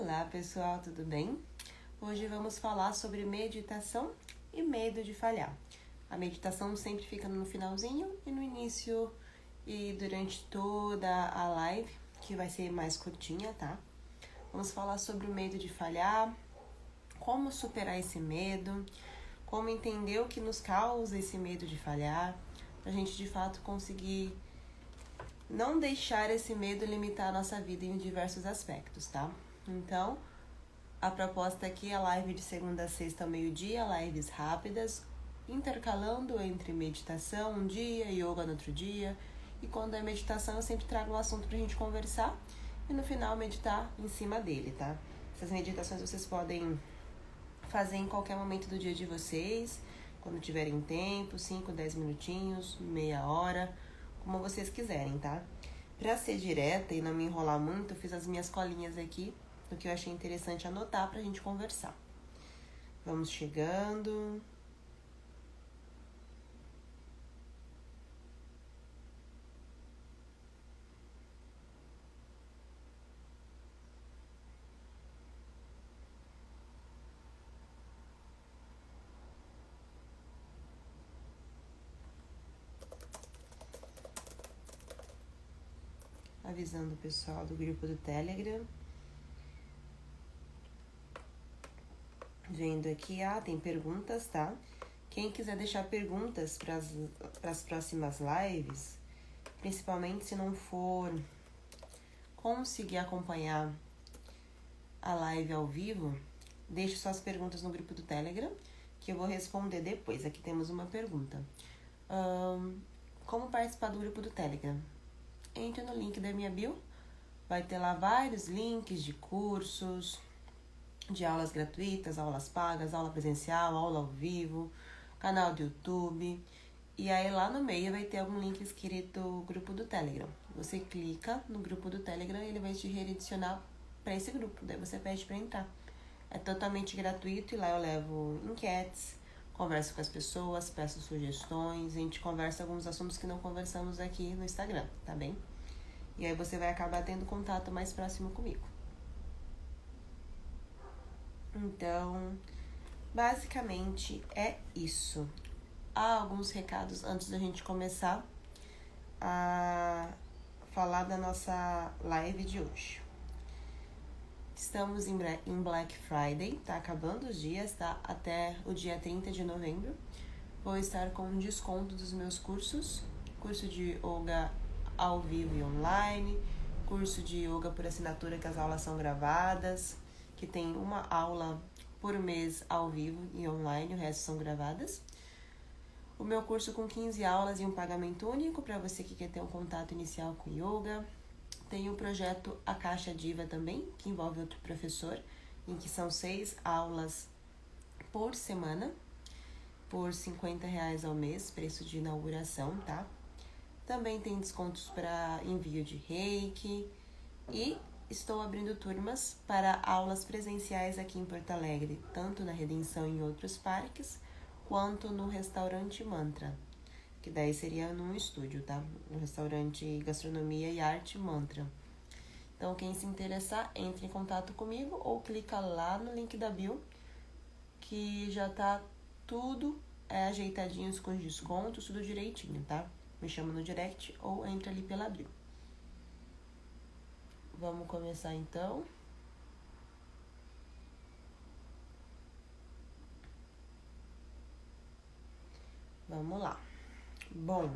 Olá pessoal, tudo bem? Hoje vamos falar sobre meditação e medo de falhar. A meditação sempre fica no finalzinho e no início e durante toda a live, que vai ser mais curtinha, tá? Vamos falar sobre o medo de falhar, como superar esse medo, como entender o que nos causa esse medo de falhar, pra gente de fato conseguir não deixar esse medo limitar a nossa vida em diversos aspectos, tá? Então, a proposta aqui é a live de segunda a sexta ao meio-dia, lives rápidas, intercalando entre meditação um dia, yoga no outro dia. E quando é meditação, eu sempre trago um assunto pra gente conversar e no final meditar em cima dele, tá? Essas meditações vocês podem fazer em qualquer momento do dia de vocês, quando tiverem tempo, 5, 10 minutinhos, meia hora, como vocês quiserem, tá? Pra ser direta e não me enrolar muito, eu fiz as minhas colinhas aqui, do que eu achei interessante anotar pra gente conversar. Vamos chegando. Avisando o pessoal do grupo do Telegram. Vendo aqui, tem perguntas, tá? Quem quiser deixar perguntas para as próximas lives, principalmente se não for conseguir acompanhar a live ao vivo, deixe suas perguntas no grupo do Telegram, que eu vou responder depois. Aqui temos uma pergunta. Como participar do grupo do Telegram? Entre no link da minha bio, vai ter lá vários links de cursos, de aulas gratuitas, aulas pagas, aula presencial, aula ao vivo, canal do YouTube. E aí lá no meio vai ter algum link escrito grupo do Telegram. Você clica no grupo do Telegram e ele vai te redirecionar para esse grupo. Daí você pede para entrar. É totalmente gratuito e lá eu levo enquetes, converso com as pessoas, peço sugestões, a gente conversa alguns assuntos que não conversamos aqui no Instagram, tá bem? E aí você vai acabar tendo contato mais próximo comigo. Então, basicamente é isso. Há alguns recados antes da gente começar a falar da nossa live de hoje. Estamos em Black Friday, tá acabando os dias, tá? Até o dia 30 de novembro. Vou estar com desconto dos meus cursos. Curso de yoga ao vivo e online. Curso de yoga por assinatura, que as aulas são gravadas. Que tem uma aula por mês ao vivo e online, o resto são gravadas. O meu curso com 15 aulas e um pagamento único para você que quer ter um contato inicial com yoga. Tem o projeto A Caixa Diva também, que envolve outro professor, em que são 6 aulas por semana, por R$50 ao mês, preço de inauguração, tá? Também tem descontos para envio de reiki e estou abrindo turmas para aulas presenciais aqui em Porto Alegre, tanto na Redenção e em outros parques, quanto no restaurante Mantra, que daí seria num estúdio, tá? No restaurante Gastronomia e Arte Mantra. Então, quem se interessar, entre em contato comigo ou clica lá no link da bio, que já tá tudo ajeitadinho com os descontos, tudo direitinho, tá? Me chama no direct ou entra ali pela bio. Vamos começar então. Vamos lá. Bom,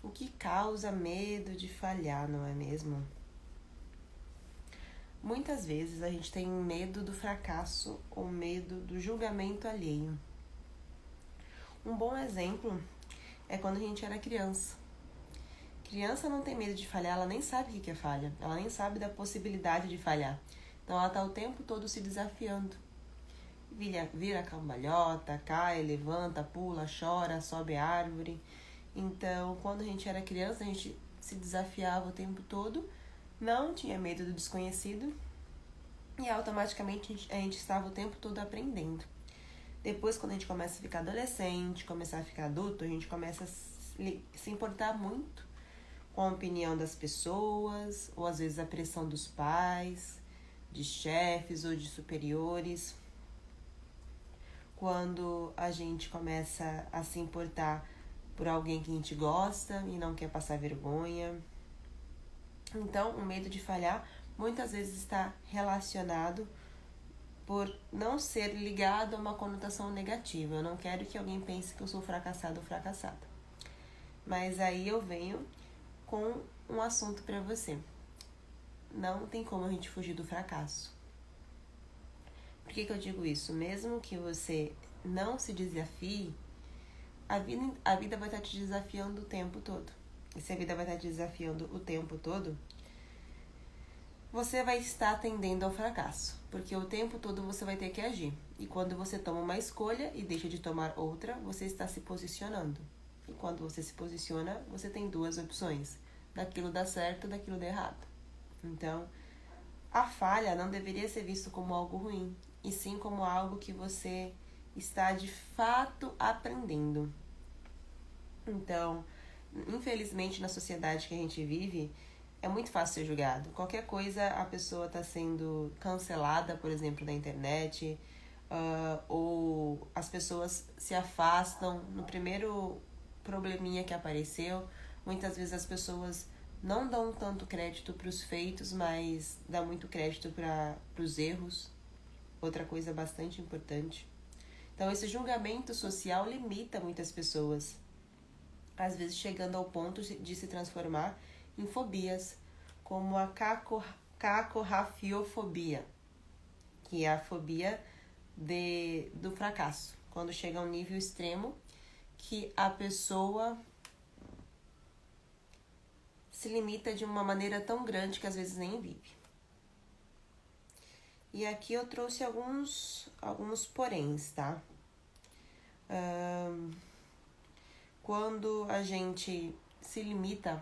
o que causa medo de falhar, não é mesmo? Muitas vezes a gente tem medo do fracasso ou medo do julgamento alheio. Um bom exemplo é quando a gente era criança. Criança não tem medo de falhar, ela nem sabe o que é falha. Ela nem sabe da possibilidade de falhar. Então ela tá o tempo todo se desafiando. Vira cambalhota, cai, levanta, pula, chora, sobe a árvore. Então, quando a gente era criança, a gente se desafiava o tempo todo, não tinha medo do desconhecido e automaticamente a gente estava o tempo todo aprendendo. Depois, quando a gente começa a ficar adolescente, começar a ficar adulto, a gente começa a se importar muito com a opinião das pessoas, ou às vezes a pressão dos pais, de chefes ou de superiores. Quando a gente começa a se importar por alguém que a gente gosta e não quer passar vergonha. Então, o medo de falhar muitas vezes está relacionado por não ser ligado a uma conotação negativa. Eu não quero que alguém pense que eu sou fracassado ou fracassada. Mas aí eu venho com um assunto para você. Não tem como a gente fugir do fracasso. Por que eu digo isso? Mesmo que você não se desafie, a vida vai estar te desafiando o tempo todo. E se a vida vai estar te desafiando o tempo todo, você vai estar tendendo ao fracasso. Porque o tempo todo você vai ter que agir. E quando você toma uma escolha e deixa de tomar outra, você está se posicionando. E quando você se posiciona, você tem duas opções. Daquilo dá certo, daquilo dá errado. Então, a falha não deveria ser visto como algo ruim, e sim como algo que você está de fato aprendendo. Então, infelizmente na sociedade que a gente vive, é muito fácil ser julgado. Qualquer coisa a pessoa está sendo cancelada, por exemplo, na internet, ou as pessoas se afastam no primeiro probleminha que apareceu. Muitas vezes as pessoas não dão tanto crédito para os feitos, mas dá muito crédito para os erros. Outra coisa bastante importante. Então, esse julgamento social limita muitas pessoas, às vezes chegando ao ponto de se transformar em fobias, como a cacorrafiofobia, que é a fobia do fracasso, quando chega a um nível extremo que a pessoa se limita de uma maneira tão grande que às vezes nem vive. E aqui eu trouxe alguns poréns, tá? Quando a gente se limita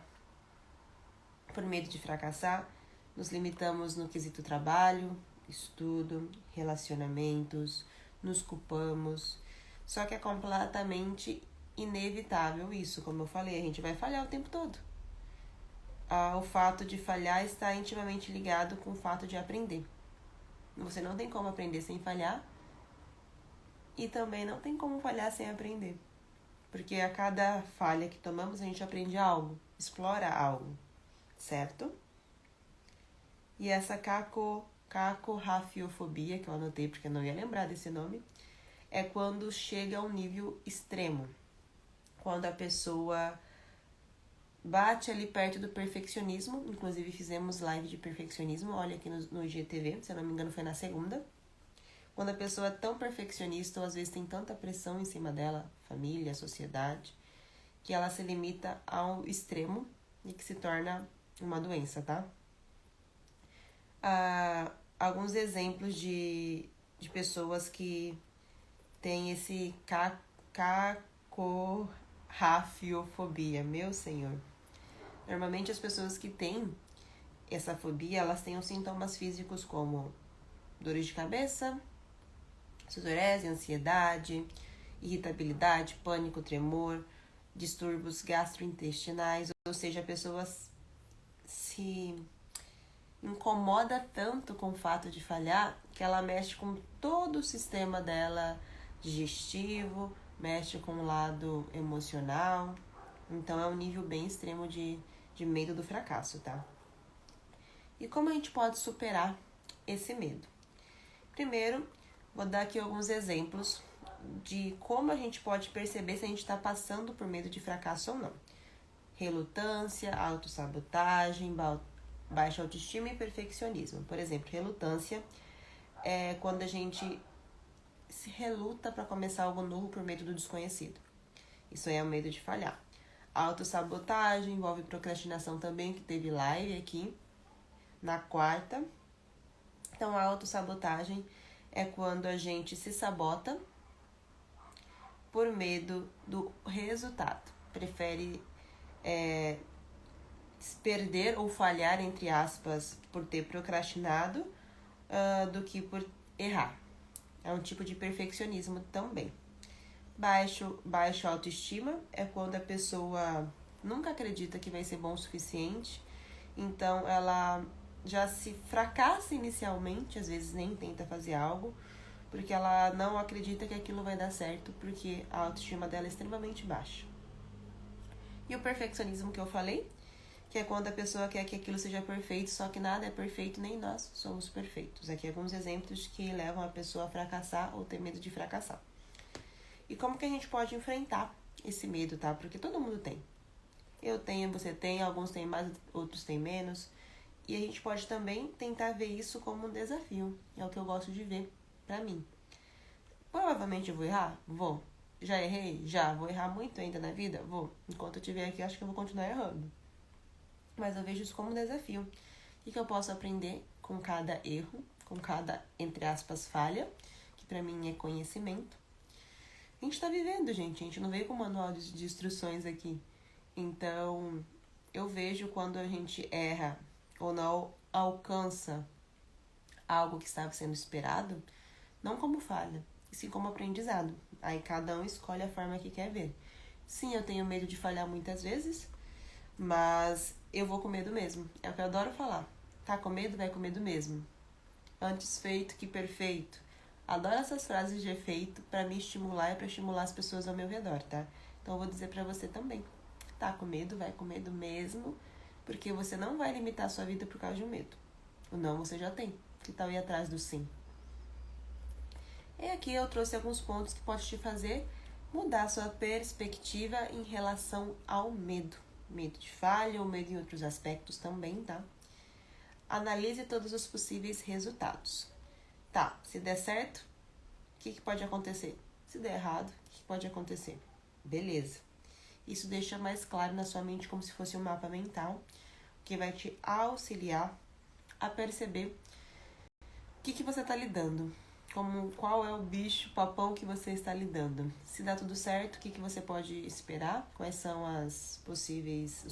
por medo de fracassar, nos limitamos no quesito trabalho, estudo, relacionamentos, nos culpamos. Só que é completamente inevitável isso, como eu falei, a gente vai falhar o tempo todo. O fato de falhar está intimamente ligado com o fato de aprender. Você não tem como aprender sem falhar e também não tem como falhar sem aprender. Porque a cada falha que tomamos, a gente aprende algo, explora algo, certo? E essa cacorrafiofobia, que eu anotei porque eu não ia lembrar desse nome, é quando chega a um nível extremo. Quando a pessoa bate ali perto do perfeccionismo. Inclusive fizemos live de perfeccionismo, olha aqui no IGTV, se eu não me engano foi na segunda. Quando a pessoa é tão perfeccionista, ou às vezes tem tanta pressão em cima dela, família, sociedade, que ela se limita ao extremo e que se torna uma doença, tá? Alguns exemplos de pessoas que têm esse cacorrafiofobia, meu senhor. Normalmente as pessoas que têm essa fobia, elas têm os sintomas físicos como dores de cabeça, sudorese, ansiedade, irritabilidade, pânico, tremor, distúrbios gastrointestinais, ou seja, a pessoa se incomoda tanto com o fato de falhar que ela mexe com todo o sistema dela digestivo, mexe com o lado emocional. Então é um nível bem extremo de medo do fracasso, tá? E como a gente pode superar esse medo? Primeiro, vou dar aqui alguns exemplos de como a gente pode perceber se a gente está passando por medo de fracasso ou não. Relutância, autossabotagem, baixa autoestima e perfeccionismo. Por exemplo, relutância é quando a gente se reluta para começar algo novo por medo do desconhecido. Isso aí é o medo de falhar. Autossabotagem envolve procrastinação também, que teve live aqui na quarta. Então, a autossabotagem é quando a gente se sabota por medo do resultado. Prefere perder ou falhar, entre aspas, por ter procrastinado do que por errar. É um tipo de perfeccionismo também. Baixa autoestima é quando a pessoa nunca acredita que vai ser bom o suficiente, então ela já se fracassa inicialmente, às vezes nem tenta fazer algo, porque ela não acredita que aquilo vai dar certo, porque a autoestima dela é extremamente baixa. E o perfeccionismo que eu falei, que é quando a pessoa quer que aquilo seja perfeito, só que nada é perfeito, nem nós somos perfeitos. Aqui alguns exemplos que levam a pessoa a fracassar ou ter medo de fracassar. E como que a gente pode enfrentar esse medo, tá? Porque todo mundo tem. Eu tenho, você tem, alguns têm mais, outros têm menos. E a gente pode também tentar ver isso como um desafio. É o que eu gosto de ver pra mim. Provavelmente eu vou errar? Vou. Já errei? Já. Vou errar muito ainda na vida? Vou. Enquanto eu estiver aqui, acho que eu vou continuar errando. Mas eu vejo isso como um desafio. O que eu posso aprender com cada erro, com cada, entre aspas, falha, que pra mim é conhecimento. A gente tá vivendo, gente. A gente não veio com manual de instruções aqui. Então, eu vejo quando a gente erra ou não alcança algo que estava sendo esperado, não como falha, e sim como aprendizado. Aí cada um escolhe a forma que quer ver. Sim, eu tenho medo de falhar muitas vezes, mas eu vou com medo mesmo. É o que eu adoro falar. Tá com medo? Vai com medo mesmo. Antes feito que perfeito. Adoro essas frases de efeito pra me estimular e pra estimular as pessoas ao meu redor, tá? Então eu vou dizer pra você também. Tá com medo? Vai com medo mesmo, porque você não vai limitar a sua vida por causa de um medo. O não você já tem. Que tal ir atrás do sim? E aqui eu trouxe alguns pontos que pode te fazer mudar a sua perspectiva em relação ao medo. Medo de falha ou medo em outros aspectos também, tá? Analise todos os possíveis resultados. Tá, se der certo, o que pode acontecer? Se der errado, o que pode acontecer? Beleza. Isso deixa mais claro na sua mente como se fosse um mapa mental, que vai te auxiliar a perceber o que você está lidando. Qual é o bicho, papão que você está lidando. Se dá tudo certo, o que você pode esperar? Quais são os possíveis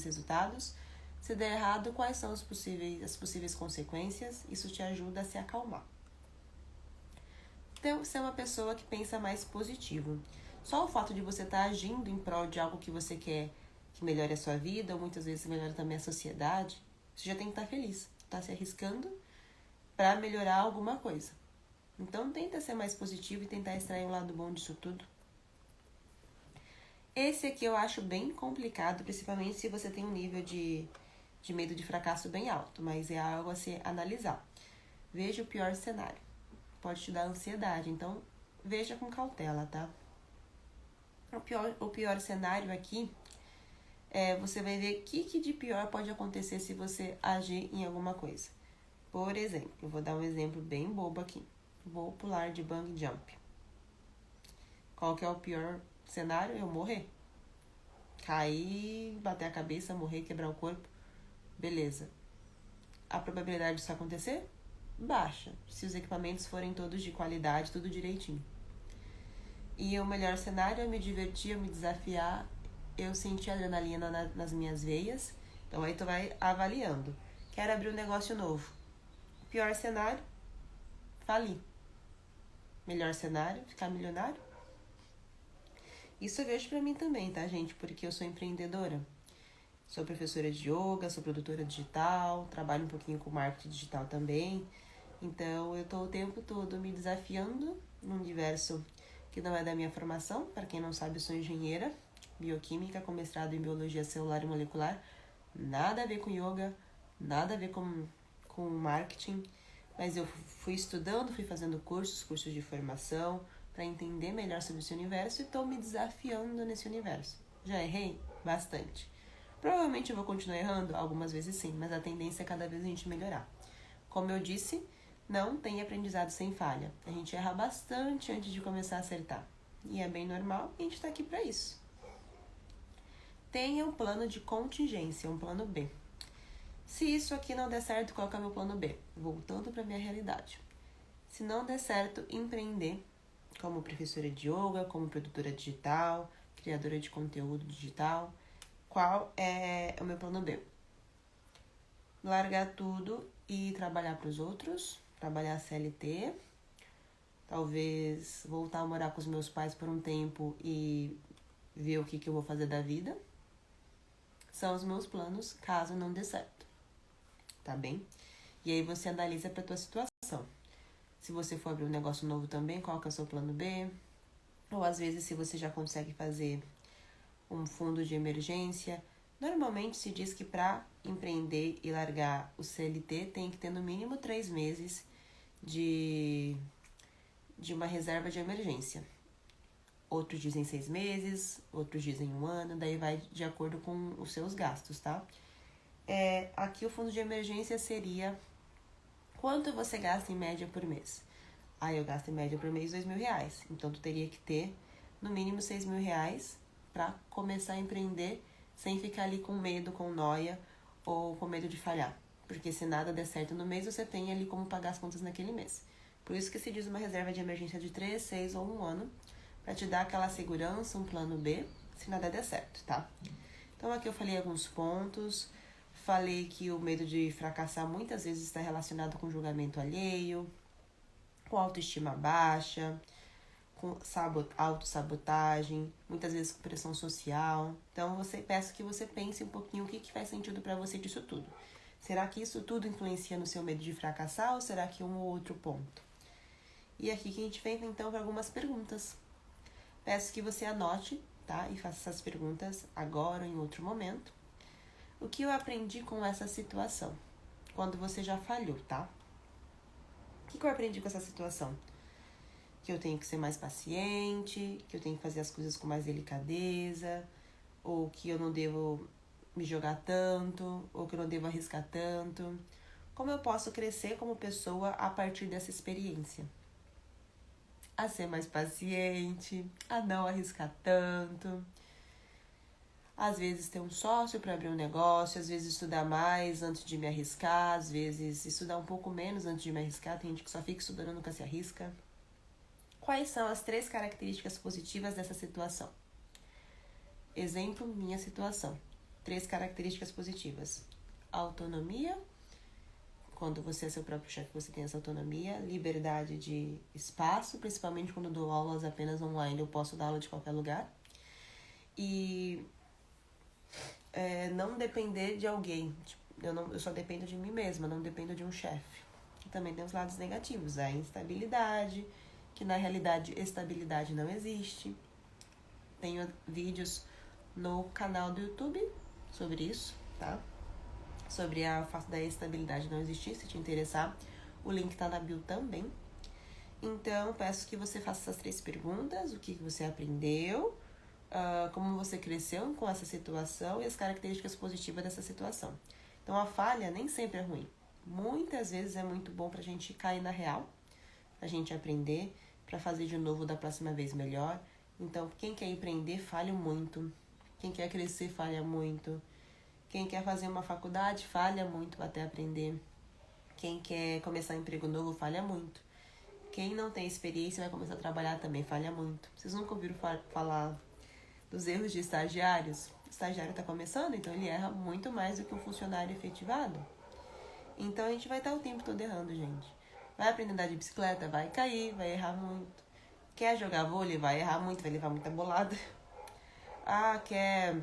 resultados? Se der errado, quais são as possíveis consequências? Isso te ajuda a se acalmar. Então, ser uma pessoa que pensa mais positivo. Só o fato de você estar agindo em prol de algo que você quer que melhore a sua vida, ou muitas vezes melhore também a sociedade, você já tem que estar feliz. Tá se arriscando para melhorar alguma coisa. Então, tenta ser mais positivo e tentar extrair um lado bom disso tudo. Esse aqui eu acho bem complicado, principalmente se você tem um nível de medo de fracasso bem alto, mas é algo a se analisar. Veja o pior cenário. Pode te dar ansiedade, então veja com cautela, tá? O pior cenário aqui você vai ver o que de pior pode acontecer se você agir em alguma coisa. Por exemplo, eu vou dar um exemplo bem bobo aqui. Vou pular de bungee jump. Qual que é o pior cenário? Eu morrer. Cair, bater a cabeça, morrer, quebrar o corpo. Beleza. A probabilidade disso acontecer? Baixa. Se os equipamentos forem todos de qualidade, tudo direitinho. E o melhor cenário é eu me divertir, eu me desafiar, eu sentir adrenalina nas minhas veias. Então aí tu vai avaliando. Quero abrir um negócio novo. Pior cenário, falir. Melhor cenário, ficar milionário. Isso eu vejo pra mim também, tá, gente? Porque eu sou empreendedora. Sou professora de yoga, sou produtora digital, trabalho um pouquinho com marketing digital também. Então, eu tô o tempo todo me desafiando num universo que não é da minha formação. Para quem não sabe, eu sou engenheira bioquímica com mestrado em biologia celular e molecular. Nada a ver com yoga, nada a ver com marketing. Mas eu fui estudando, fui fazendo cursos de formação para entender melhor sobre esse universo e estou me desafiando nesse universo. Já errei? Bastante. Provavelmente eu vou continuar errando, algumas vezes sim, mas a tendência é cada vez a gente melhorar. Como eu disse, não tem aprendizado sem falha. A gente erra bastante antes de começar a acertar. E é bem normal e a gente está aqui para isso. Tenha um plano de contingência, um plano B. Se isso aqui não der certo, qual que é o meu plano B? Voltando para minha realidade. Se não der certo, empreender como professora de yoga, como produtora digital, criadora de conteúdo digital. Qual é o meu plano B? Largar tudo e trabalhar para os outros, trabalhar CLT, talvez voltar a morar com os meus pais por um tempo e ver o que eu vou fazer da vida. São os meus planos, caso não dê certo. Tá bem? E aí você analisa para a tua situação. Se você for abrir um negócio novo também, qual que é o seu plano B? Ou às vezes se você já consegue fazer um fundo de emergência. Normalmente se diz que para empreender e largar o CLT tem que ter no mínimo 3 meses de uma reserva de emergência. Outros dizem 6 meses, outros dizem 1 ano, daí vai de acordo com os seus gastos, tá? Aqui o fundo de emergência seria quanto você gasta em média por mês. Eu gasto em média por mês R$2.000, então tu teria que ter no mínimo R$6.000 para começar a empreender sem ficar ali com medo, com noia ou com medo de falhar. Porque se nada der certo no mês, você tem ali como pagar as contas naquele mês. Por isso que se diz uma reserva de emergência de 3, 6 ou 1 ano, para te dar aquela segurança, um plano B, se nada der certo, tá? Então aqui eu falei alguns pontos, falei que o medo de fracassar muitas vezes está relacionado com julgamento alheio, com autoestima baixa, com autossabotagem, muitas vezes com pressão social. Então, peço que você pense um pouquinho o que faz sentido para você disso tudo. Será que isso tudo influencia no seu medo de fracassar ou será que um ou outro ponto? E aqui que a gente vem então para algumas perguntas. Peço que você anote, tá? E faça essas perguntas agora ou em outro momento. O que eu aprendi com essa situação? Quando você já falhou, tá? O que eu aprendi com essa situação? Que eu tenho que ser mais paciente, que eu tenho que fazer as coisas com mais delicadeza, ou que eu não devo me jogar tanto, ou que eu não devo arriscar tanto. Como eu posso crescer como pessoa a partir dessa experiência? A ser mais paciente, a não arriscar tanto. Às vezes ter um sócio para abrir um negócio, às vezes estudar mais antes de me arriscar, às vezes estudar um pouco menos antes de me arriscar. Tem gente que só fica estudando e nunca se arrisca. Quais são as 3 características positivas dessa situação? Exemplo, minha situação. 3 características positivas. Autonomia, quando você é seu próprio chefe, você tem essa autonomia. Liberdade de espaço, principalmente quando dou aulas apenas online, eu posso dar aula de qualquer lugar. E não depender de alguém. Eu só dependo de mim mesma, não dependo de um chefe. E também tem os lados negativos, a instabilidade, que na realidade estabilidade não existe. Tenho vídeos no canal do YouTube sobre isso, tá? Sobre o fato da estabilidade não existir, se te interessar. O link tá na bio também. Então, peço que você faça essas 3 perguntas. O que você aprendeu, como você cresceu com essa situação e as características positivas dessa situação. Então, a falha nem sempre é ruim. Muitas vezes é muito bom pra gente cair na real, pra gente aprender, pra fazer de novo da próxima vez melhor. Então, quem quer empreender, falha muito. Quem quer crescer, falha muito. Quem quer fazer uma faculdade, falha muito até aprender. Quem quer começar um emprego novo, falha muito. Quem não tem experiência vai começar a trabalhar também, falha muito. Vocês nunca ouviram falar dos erros de estagiários? O estagiário está começando, então ele erra muito mais do que um funcionário efetivado. Então a gente vai estar o tempo todo errando, gente. Vai aprender a andar de bicicleta, vai cair, vai errar muito. Quer jogar vôlei, vai errar muito, vai levar muita bolada. Quer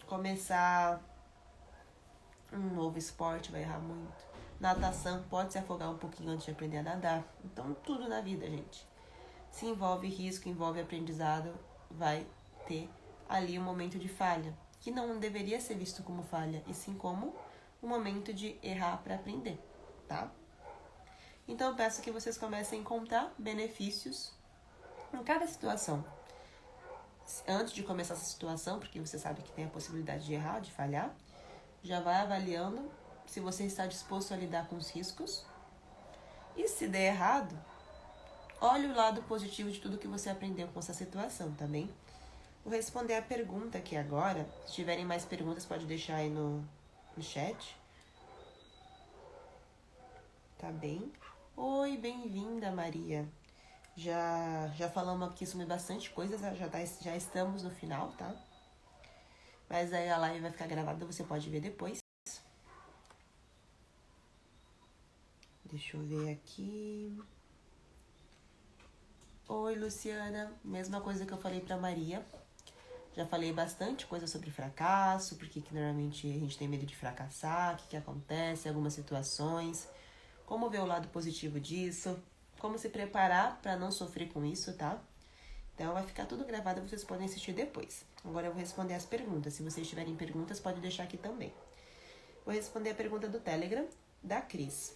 começar um novo esporte, vai errar muito. Natação, pode se afogar um pouquinho antes de aprender a nadar. Então, tudo na vida, gente. Se envolve risco, envolve aprendizado, vai ter ali um momento de falha, que não deveria ser visto como falha, e sim como um momento de errar para aprender, tá? Então, eu peço que vocês comecem a encontrar benefícios em cada situação. Antes de começar essa situação, porque você sabe que tem a possibilidade de errar, de falhar, já vai avaliando se você está disposto a lidar com os riscos. E se der errado, olhe o lado positivo de tudo que você aprendeu com essa situação, tá bem? Vou responder a pergunta aqui agora. Se tiverem mais perguntas, pode deixar aí no chat. Tá bem? Oi, bem-vinda, Maria. Já falamos aqui sobre bastante coisa, já estamos no final, tá? Mas aí a live vai ficar gravada, você pode ver depois. Deixa eu ver aqui. Oi, Luciana. Mesma coisa que eu falei pra Maria. Já falei bastante coisa sobre fracasso, porque que normalmente a gente tem medo de fracassar, o que acontece, algumas situações. como ver o lado positivo disso, como se preparar para não sofrer com isso, tá? Então vai ficar tudo gravado, vocês podem assistir depois. Agora eu vou responder as perguntas. Se vocês tiverem perguntas, pode deixar aqui também. Vou responder a pergunta do Telegram, da Cris.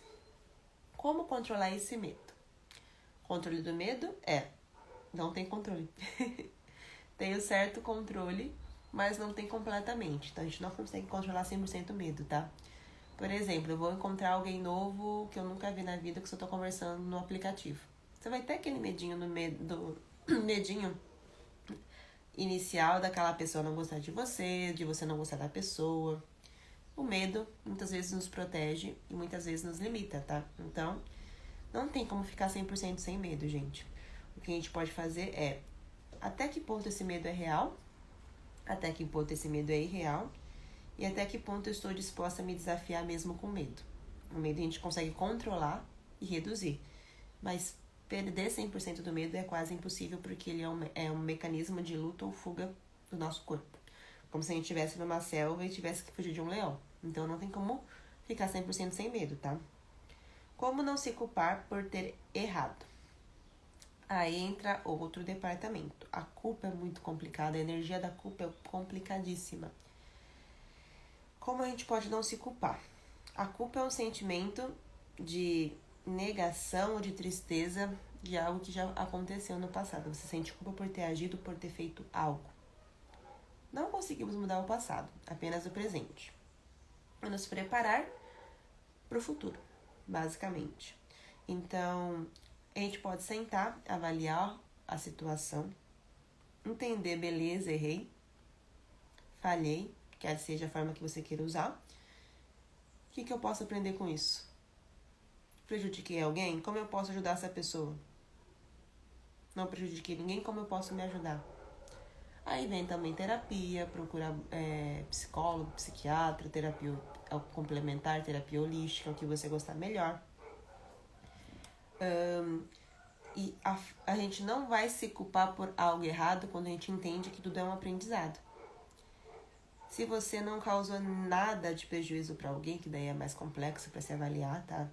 Como controlar esse medo? Controle do medo não tem controle. Tem o certo controle, mas não tem completamente. Então a gente não consegue controlar 100% o medo, tá? Por exemplo, eu vou encontrar alguém novo que eu nunca vi na vida, que só tô conversando no aplicativo. Você vai ter aquele medinho medinho inicial daquela pessoa não gostar de você não gostar da pessoa. O medo muitas vezes nos protege e muitas vezes nos limita, tá? Então, não tem como ficar 100% sem medo, gente. O que a gente pode fazer é até que ponto esse medo é real, até que ponto esse medo é irreal e até que ponto eu estou disposta a me desafiar mesmo com medo. O medo a gente consegue controlar e reduzir, mas perder 100% do medo é quase impossível porque ele é um mecanismo de luta ou fuga do nosso corpo. Como se a gente estivesse numa selva e tivesse que fugir de um leão. Então não tem como ficar 100% sem medo, tá? Como não se culpar por ter errado? Aí entra outro departamento. A culpa é muito complicada, a energia da culpa é complicadíssima. Como a gente pode não se culpar? A culpa é um sentimento de negação ou de tristeza de algo que já aconteceu no passado. Você sente culpa por ter agido, por ter feito algo. Não conseguimos mudar o passado, apenas o presente. É nos preparar para o futuro, basicamente. Então, a gente pode sentar, avaliar a situação, entender, beleza, errei, falhei, quer seja a forma que você queira usar. O que eu posso aprender com isso? Prejudiquei alguém? Como eu posso ajudar essa pessoa? Não prejudiquei ninguém? Como eu posso me ajudar? Aí vem também terapia, procurar psicólogo, psiquiatra, terapia complementar, terapia holística, o que você gostar melhor. E a gente não vai se culpar por algo errado quando a gente entende que tudo é um aprendizado. Se você não causou nada de prejuízo para alguém, que daí é mais complexo para se avaliar, tá?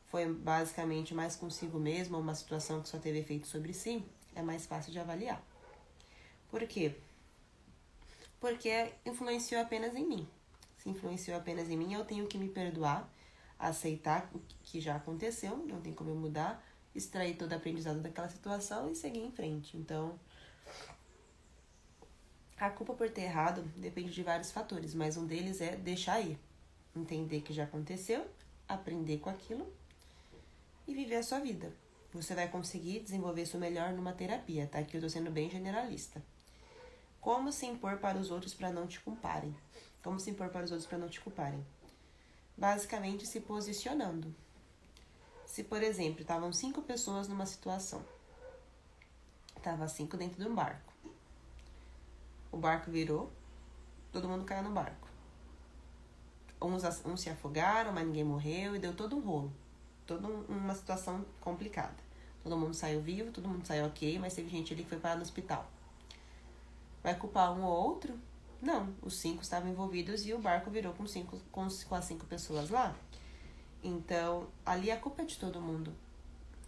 Foi basicamente mais consigo mesmo, uma situação que só teve efeito sobre si, é mais fácil de avaliar. Por quê? Porque influenciou apenas em mim. Se influenciou apenas em mim, eu tenho que me perdoar, aceitar o que já aconteceu, não tem como eu mudar, extrair todo o aprendizado daquela situação e seguir em frente. Então, a culpa por ter errado depende de vários fatores, mas um deles é deixar ir. Entender que já aconteceu, aprender com aquilo e viver a sua vida. Você vai conseguir desenvolver isso melhor numa terapia, tá? Aqui eu tô sendo bem generalista. Como se impor para os outros para não te culparem? Como se impor para os outros para não te culparem? Basicamente, se posicionando. Se, por exemplo, estavam 5 pessoas numa situação. Estavam 5 dentro de um barco. O barco virou, todo mundo caiu no barco. Uns se afogaram, mas ninguém morreu e deu todo um rolo. Toda uma situação complicada. Todo mundo saiu vivo, todo mundo saiu ok, mas teve gente ali que foi parar no hospital. Vai culpar um ou outro? Não, os 5 estavam envolvidos e o barco virou com as 5 pessoas lá. Então, ali a culpa é de todo mundo.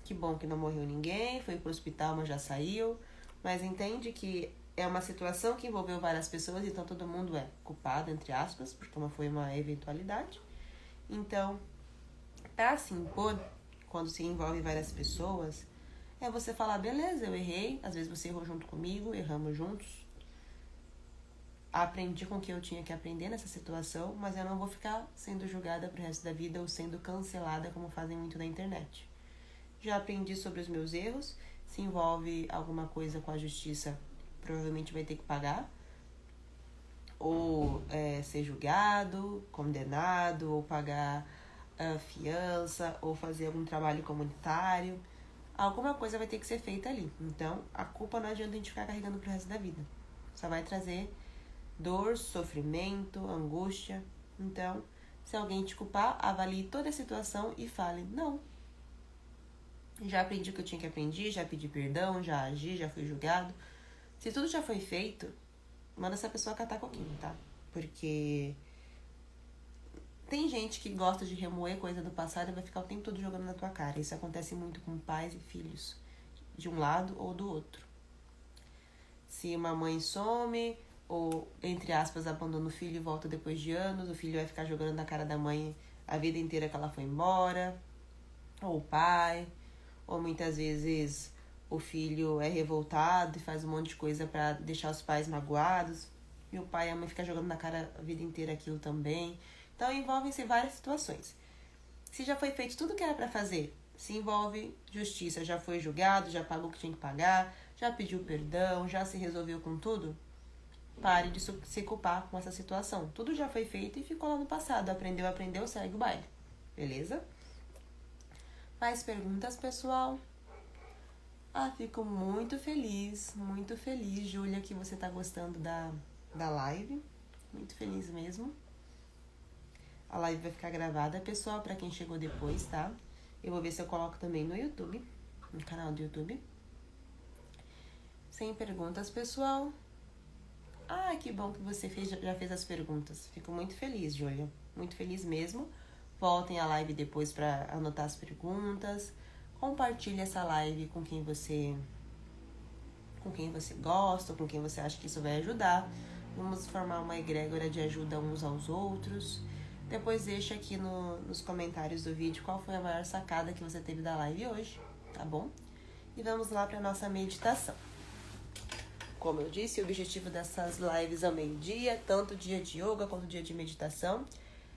Que bom que não morreu ninguém, foi pro hospital, mas já saiu. Mas entende que é uma situação que envolveu várias pessoas, então todo mundo é culpado, entre aspas, porque foi uma eventualidade. Então, para se impor, quando se envolve várias pessoas, é você falar, beleza, eu errei, às vezes você errou junto comigo, erramos juntos. Aprendi com o que eu tinha que aprender nessa situação, mas eu não vou ficar sendo julgada pro resto da vida ou sendo cancelada como fazem muito na internet. Já aprendi sobre os meus erros, se envolve alguma coisa com a justiça, provavelmente vai ter que pagar, ou ser julgado, condenado, ou pagar fiança, ou fazer algum trabalho comunitário. Alguma coisa vai ter que ser feita ali. Então, a culpa não adianta a gente ficar carregando pro resto da vida. Só vai trazer dor, sofrimento, angústia. Então, se alguém te culpar, avalie toda a situação e fale, não. Já aprendi o que eu tinha que aprender, já pedi perdão, já agi, já fui julgado. Se tudo já foi feito, manda essa pessoa catar coquinho, tá? Porque Tem gente que gosta de remoer coisa do passado e vai ficar o tempo todo jogando na tua cara. Isso acontece muito com pais e filhos, de um lado ou do outro. Se uma mãe some ou, entre aspas, abandona o filho e volta depois de anos, o filho vai ficar jogando na cara da mãe a vida inteira que ela foi embora, ou o pai, ou muitas vezes o filho é revoltado e faz um monte de coisa pra deixar os pais magoados, e o pai e a mãe ficam jogando na cara a vida inteira aquilo também. Então envolvem-se várias situações. Se já foi feito tudo que era pra fazer, se envolve justiça, já foi julgado, já pagou o que tinha que pagar, já pediu perdão, já se resolveu com tudo, pare de se culpar com essa situação. Tudo já foi feito e ficou lá no passado. Aprendeu, segue o baile. Beleza? Mais perguntas, pessoal? Fico muito feliz, Júlia, que você tá gostando da live. Muito feliz mesmo. A live vai ficar gravada, pessoal, pra quem chegou depois, tá? Eu vou ver se eu coloco também no YouTube, no canal do YouTube. Sem perguntas, pessoal. Que bom que você já fez as perguntas. Fico muito feliz, Júlia. Muito feliz mesmo. Voltem a live depois pra anotar as perguntas. Compartilhe essa live com quem você gosta, com quem você acha que isso vai ajudar. Vamos formar uma egrégora de ajuda uns aos outros. Depois deixa aqui nos comentários do vídeo qual foi a maior sacada que você teve da live hoje, tá bom? E vamos lá para nossa meditação. Como eu disse, o objetivo dessas lives ao meio-dia, tanto dia de yoga quanto dia de meditação,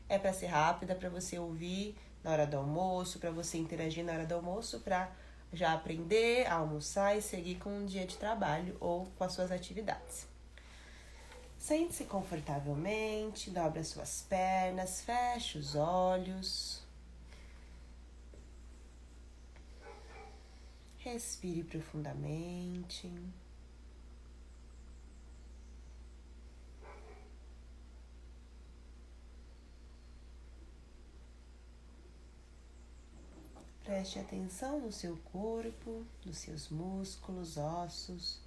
é para ser rápida, para você ouvir na hora do almoço, para você interagir na hora do almoço, para já aprender a almoçar e seguir com um dia de trabalho ou com as suas atividades. Sente-se confortavelmente, dobre as suas pernas, feche os olhos. Respire profundamente. Preste atenção no seu corpo, nos seus músculos, ossos.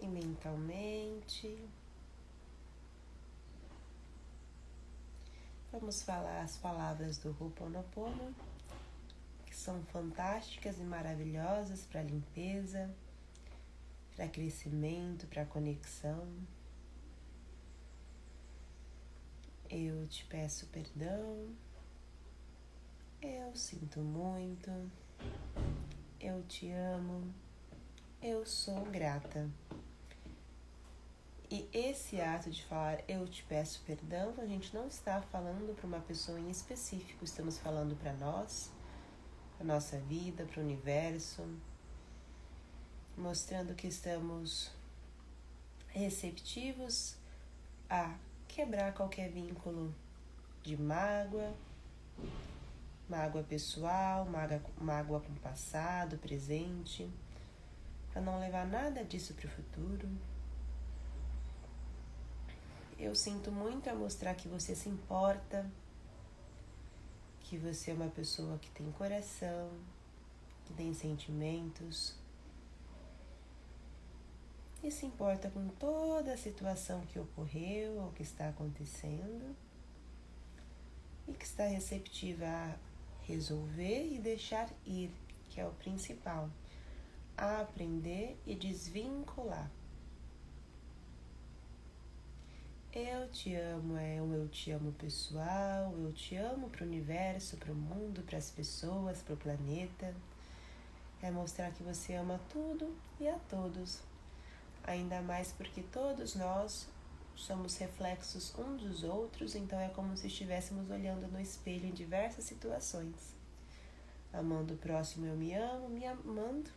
E mentalmente, vamos falar as palavras do Ho'oponopono, que são fantásticas e maravilhosas para limpeza, para crescimento, para conexão. Eu te peço perdão, eu sinto muito, eu te amo, eu sou grata. E esse ato de falar eu te peço perdão, a gente não está falando para uma pessoa em específico, estamos falando para nós, para nossa vida, para o universo, mostrando que estamos receptivos a quebrar qualquer vínculo de mágoa pessoal, mágoa com o passado, presente, para não levar nada disso para o futuro. Eu sinto muito a mostrar que você se importa, que você é uma pessoa que tem coração, que tem sentimentos e se importa com toda a situação que ocorreu ou que está acontecendo e que está receptiva a resolver e deixar ir, que é o principal, a aprender e desvincular. Eu te amo é um eu te amo pessoal, eu te amo para o universo, para o mundo, para as pessoas, para o planeta. É mostrar que você ama tudo e a todos. Ainda mais porque todos nós somos reflexos uns dos outros, então é como se estivéssemos olhando no espelho em diversas situações. Amando o próximo eu me amo, me amando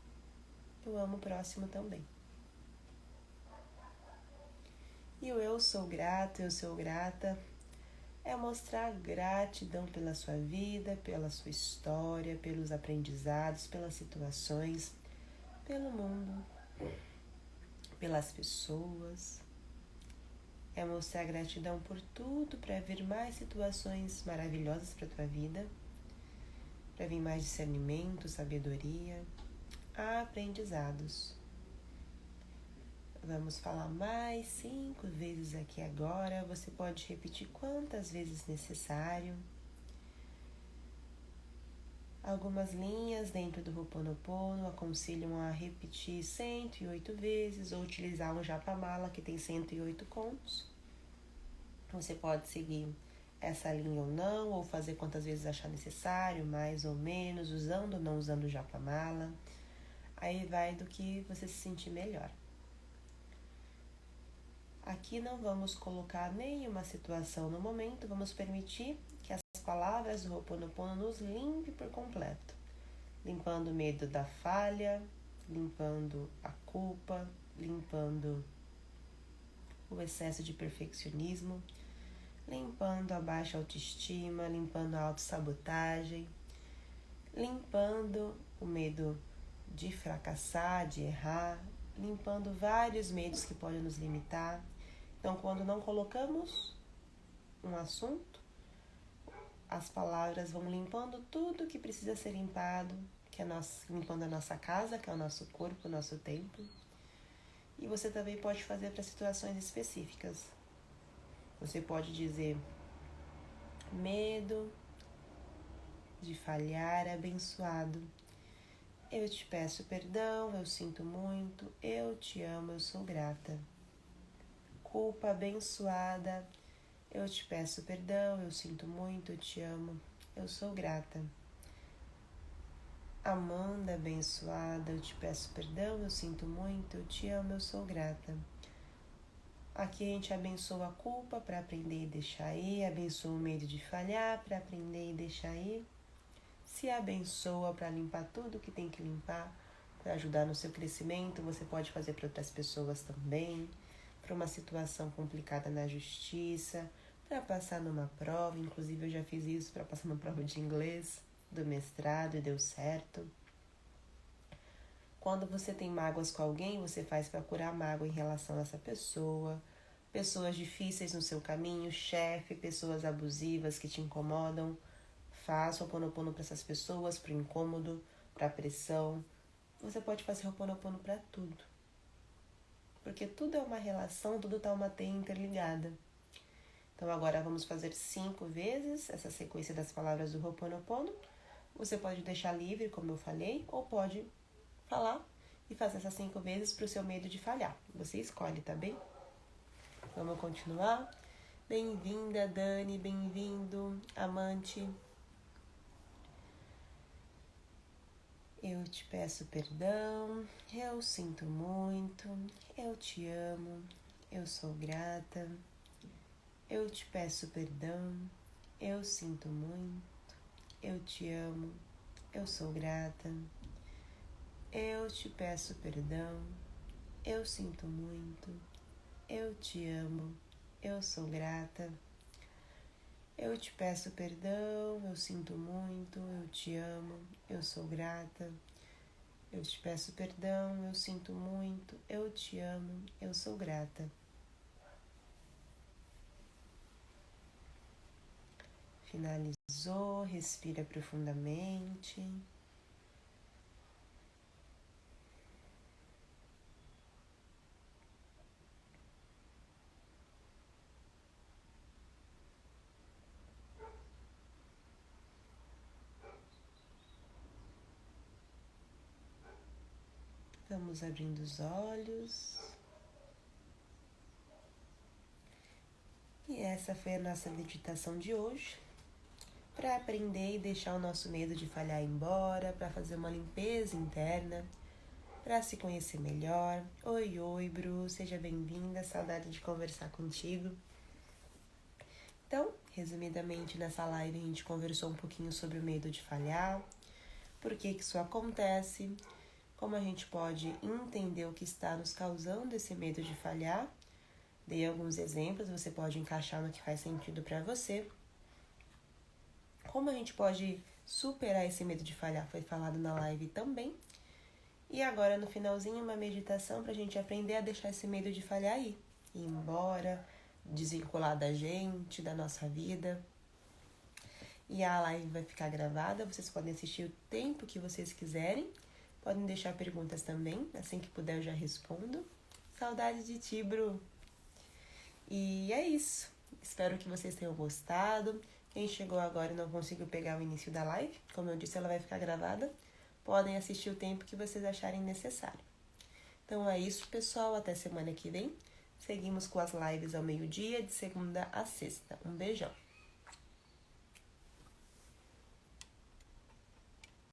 eu amo o próximo também. E o eu sou grato, eu sou grata, é mostrar gratidão pela sua vida, pela sua história, pelos aprendizados, pelas situações, pelo mundo, pelas pessoas. é mostrar gratidão por tudo, para vir mais situações maravilhosas para tua vida, para vir mais discernimento, sabedoria, aprendizados. Vamos falar mais 5 vezes aqui agora. Você pode repetir quantas vezes necessário. Algumas linhas dentro do Ho'oponopono aconselham a repetir 108 vezes ou utilizar um Japamala que tem 108 contos. Você pode seguir essa linha ou não, ou fazer quantas vezes achar necessário, mais ou menos, usando ou não usando o Japamala. Aí vai do que você se sentir melhor. Aqui não vamos colocar nenhuma situação no momento, vamos permitir que as palavras do Ho'oponopono nos limpe por completo. Limpando o medo da falha, limpando a culpa, limpando o excesso de perfeccionismo, limpando a baixa autoestima, limpando a autossabotagem, limpando o medo de fracassar, de errar, limpando vários medos que podem nos limitar. Então, quando não colocamos um assunto, as palavras vão limpando tudo que precisa ser limpado, limpando a nossa casa, que é o nosso corpo, o nosso templo. E você também pode fazer para situações específicas. Você pode dizer: medo de falhar abençoado. Eu te peço perdão, eu sinto muito, eu te amo, eu sou grata. Culpa abençoada, eu te peço perdão, eu sinto muito, eu te amo, eu sou grata. Amanda abençoada, eu te peço perdão, eu sinto muito, eu te amo, eu sou grata. Aqui a gente abençoa a culpa para aprender e deixar ir, abençoa o medo de falhar para aprender e deixar ir. Se abençoa para limpar tudo que tem que limpar, para ajudar no seu crescimento. Você pode fazer para outras pessoas também, para uma situação complicada na justiça, para passar numa prova. Inclusive eu já fiz isso para passar numa prova de inglês do mestrado e deu certo. Quando você tem mágoas com alguém, você faz para curar a mágoa em relação a essa pessoa. Pessoas difíceis no seu caminho, chefe, pessoas abusivas que te incomodam. Faça o Ho'oponopono para essas pessoas, para o incômodo, para a pressão. Você pode fazer o Ho'oponopono para tudo. Porque tudo é uma relação, tudo está uma teia interligada. Então agora vamos fazer 5 vezes essa sequência das palavras do Ho'oponopono. Você pode deixar livre, como eu falei, ou pode falar e fazer essas 5 vezes para o seu medo de falhar. Você escolhe, tá bem? Vamos continuar? Bem-vinda, Dani, bem-vindo, amante. Eu te peço perdão, eu sinto muito, eu te amo, eu sou grata. Eu te peço perdão, eu sinto muito, eu te amo, eu sou grata. Eu te peço perdão, eu sinto muito, eu te amo, eu sou grata. Eu te peço perdão, eu sinto muito, eu te amo, eu sou grata. Eu te peço perdão, eu sinto muito, eu te amo, eu sou grata. Finalizou, respira profundamente. Vamos abrindo os olhos. E essa foi a nossa meditação de hoje. Para aprender e deixar o nosso medo de falhar embora, para fazer uma limpeza interna, para se conhecer melhor. Oi, Bru, seja bem-vinda, saudade de conversar contigo. Então, resumidamente, nessa live a gente conversou um pouquinho sobre o medo de falhar, por que isso acontece, como a gente pode entender o que está nos causando esse medo de falhar. Dei alguns exemplos, você pode encaixar no que faz sentido para você. Como a gente pode superar esse medo de falhar, foi falado na live também. E agora, no finalzinho, uma meditação para a gente aprender a deixar esse medo de falhar ir embora, desvincular da gente, da nossa vida. E a live vai ficar gravada, vocês podem assistir o tempo que vocês quiserem. Podem deixar perguntas também, assim que puder eu já respondo. Saudade de ti, Bru. E é isso. Espero que vocês tenham gostado. Quem chegou agora e não conseguiu pegar o início da live, como eu disse, ela vai ficar gravada. Podem assistir o tempo que vocês acharem necessário. Então é isso, pessoal. Até semana que vem. Seguimos com as lives ao meio-dia, de segunda a sexta. Um beijão.